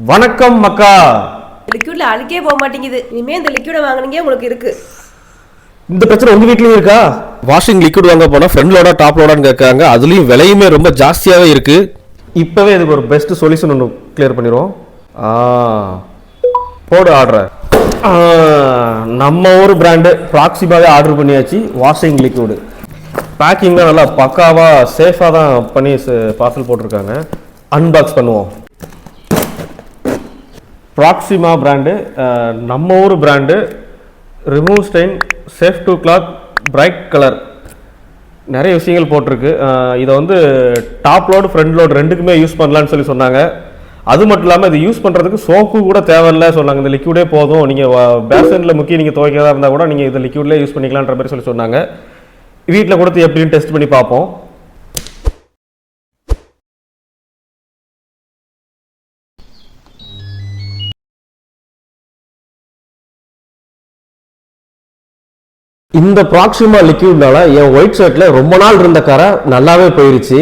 வணக்கம் மக்கா. லிக்விட்ல அழுக்கே போக மாட்டேங்குது. இனிமே இந்த லிக்விட வாங்குனீங்க உங்களுக்கு இருக்கு. இந்த பிரச்சனை உங்க வீட்லயும் இருக்கா? வாஷிங் லிக்விட் வாங்க போனா ஃப்ரண்ட் லோடா டாப் லோடான்னு கேட்காங்க. அதுலயும் விலையுமே ரொம்ப ஜாஸ்தியாவே இருக்கு. இப்பவே இதுக்கு ஒரு பெஸ்ட் சொல்யூஷன் ஒன்று கிளியர் பண்ணிடுவோம். போடு ஆர்டர். நம்ம ஒரு பிராண்டு ப்ராக்சிமாவே ஆர்டர் பண்ணியாச்சு. வாஷிங் லிக்விடு பேக்கிங்லாம் நல்லா பக்காவாக சேஃபாக தான் பண்ணி பார்சல் போட்டிருக்காங்க. அன்பாக்ஸ் பண்ணுவோம். ப்ராக்சிமா பிராண்டு, நம்ம ஊர் brand, remove stain, safe to cloth, bright colour, நிறைய விஷயங்கள் போட்டிருக்கு. இதை வந்து டாப் லோடு ஃப்ரண்ட் லோடு ரெண்டுக்குமே யூஸ் பண்ணலான்னு சொல்லி சொன்னாங்க. அது மட்டும் இல்லாமல் இது யூஸ் பண்ணுறதுக்கு சோப்பு கூட தேவையில்லை சொன்னாங்க. இந்த லிக்விடே போதும், நீங்கள் பேசனில் முக்கிய நீங்கள் துவைக்கிறதா இருந்தால் கூட நீங்கள் இந்த லிக்விட்லேயே யூஸ் பண்ணிக்கலான்ற மாதிரி சொல்லி சொன்னாங்க. வீட்டில் கொடுத்து எப்படின்னு டெஸ்ட் பண்ணி பார்ப்போம். இந்த ப்ராக்சிமா லிக்விட்னால என் ஒயிட் ஷர்ட்ல ரொம்ப நாள் இருந்த கரை நல்லாவே போயிருச்சு.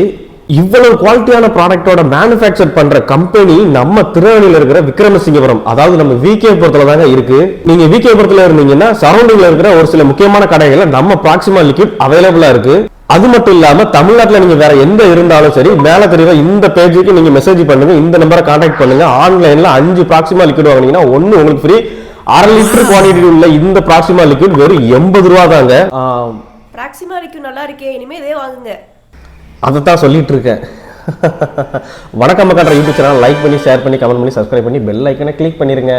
இவ்வளவு குவாலிட்டியான ப்ராடக்டோட மேனுஃபேக்சர் பண்ற கம்பெனி நம்ம திருநெல்வேலியில் இருக்கிற விக்ரமசிங்கபுரம், அதாவது நம்ம விகேபுரத்துல தாங்க இருக்கு. நீங்க விகேபுரத்துல இருந்தீங்கன்னா சரௌண்டிங்ல இருக்கிற ஒரு சில முக்கியமான கடைகள்ல நம்ம ப்ராக்சிமா லிக்விட் அவைலபிளா இருக்கு. அது மட்டும் இல்லாம தமிழ்நாட்டில் நீங்க வேற எந்த இருந்தாலும் சரி, மேல தெரியற இந்த பேஜுக்கு நீங்க மெசேஜ் பண்ணுங்க, இந்த நம்பரை கான்டாக்ட் பண்ணுங்க. ஆன்லைன்ல 5 ப்ராக்சிமா லிக்விட் வாங்கினீங்கன்னா 1 உங்களுக்கு ஃப்ரீ. 1/2 லிட்டர் குவான்டிட்டி உள்ள இந்த ப்ராக்சிமா லிக்விட் வெறும் 80 ரூபா தாங்க. ப்ராக்சிமா லிக்விட் நல்லா இருக்கே, இனிமே இதே வாங்குங்க. அதைத்தான் சொல்லிட்டு இருக்கேன். வணக்கம் மக்கா யூடியூப் சேனல் லைக் பண்ணி, ஷேர் பண்ணி, கமெண்ட் பண்ணி, சப்ஸ்கிரைப் பண்ணி, பெல் ஐக்கனை கிளிக் பண்ணிருங்க.